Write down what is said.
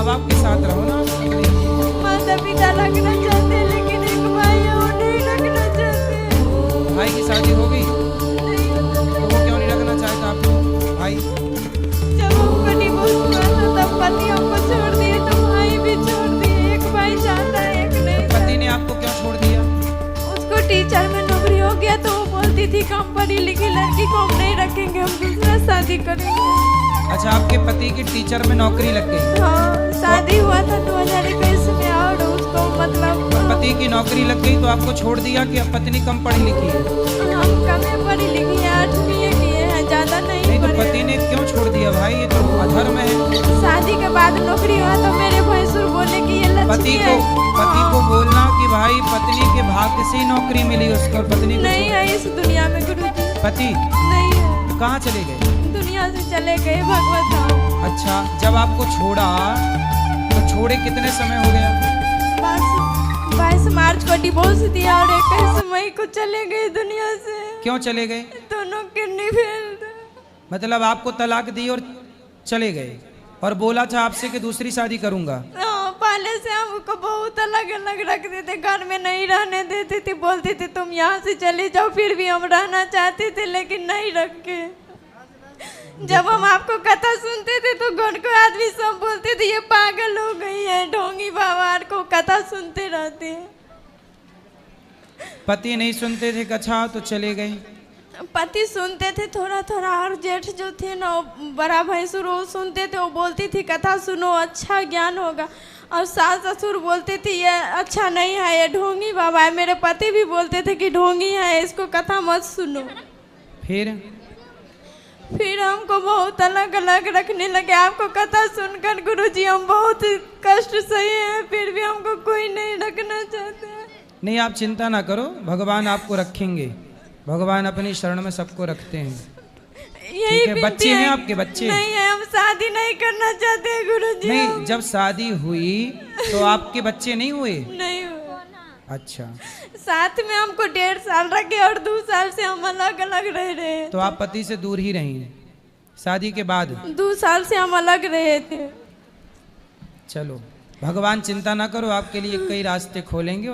माँ बाप के साथ रहो ना। माता पिता रखना चाहते हैं, लेकिन एक भाई है वो नहीं रखना चाहते। भाई की शादी हो गई तो वो क्यों नहीं रखना चाहता आपको भाई? जब हमको डिवोर्स हुआ था तब पति हमको छोड़ दिए, तो भाई भी छोड़ दिए। एक भाई चाहता है, एक नहीं। पति ने आपको क्यों छोड़ दिया? उसको टीचर में नौकरी हो गया तो वो बोलती थी कि हम पढ़ी लिखी लड़की को हम नहीं रखेंगे, हम दूसरा शादी करेंगे। अच्छा, आपके पति की टीचर में नौकरी लग गई? हाँ, शादी हुआ था 2021 में और उसको मतलब पति की नौकरी लग गई तो आपको छोड़ दिया कि अब पत्नी कम पढ़ी लिखी है? हम कम पढ़ी लिखी है, 8वीं किए हैं, ज्यादा नहीं तो पढ़े। पति ने क्यों छोड़ दिया भाई? ये तो अधर्म है। शादी के बाद नौकरी हुआ तो मेरे भैंसुर बोले कि ये लक्ष्मी है। पति को बोलना कि भाई पत्नी के भाग्य से ही नौकरी मिली उसको, और पत्नी को नहीं है इस दुनिया में गुरुजी। पति नहीं है, तो कहाँ चले गए? दुनिया से चले गए भगवत धाम। अच्छा, जब आपको छोड़ा तो छोड़े कितने समय हो गया? 22 मार्च को डिवोर्स दिया और 21 मई को चले गए दुनिया से। क्यों चले गए? दोनों किडनी फेल थे। मतलब आपको तलाक दी और चले गए, और बोला था आपसे कि दूसरी शादी करूंगा। हाँ, पहले से हमको बहुत अलग अलग रखते थे, घर में नहीं रहने देते थे, बोलते थे तुम यहाँ से चले जाओ। फिर भी हम रहना चाहते थे लेकिन नहीं रखे। जब हम आपको कथा सुनते थे तो घर को आदमी सब बोलते थे ये पागल हो गई है, ढोंगी बाबा को कथा सुनते रहते हैं। पति नहीं सुनते थे कथा तो चले गए? पति सुनते थे थोड़ा थोड़ा, और जेठ जो थे ना बड़ा भैंसुर वो सुनते थे, वो बोलती थी कथा सुनो अच्छा ज्ञान होगा। और सास ससुर बोलते थे ये अच्छा नहीं है, ये ढोंगी बाबा है। मेरे पति भी बोलते थे कि ढोंगी है, इसको कथा मत सुनो। फिर हमको बहुत अलग अलग रखने लगे। आपको कथा सुनकर गुरुजी हम बहुत कष्ट सहे हैं, फिर भी हमको कोई नहीं रखना चाहते। नहीं, आप चिंता ना करो, भगवान आपको रखेंगे। भगवान अपनी शरण में सबको रखते हैं। यही बच्चे हैं आपके? बच्चे नहीं है, हम शादी नहीं करना चाहते गुरुजी। नहीं, जब शादी हुई तो आपके बच्चे नहीं हुए? नहीं हुआ। अच्छा, साथ में हमको 1.5 साल रखे और 2 साल से हम अलग अलग रह रहे हैं। तो आप पति से दूर ही रही शादी के बाद? 2 साल से हम अलग रहे थे। चलो, भगवान चिंता ना करो, आपके लिए कई रास्ते खोलेंगे और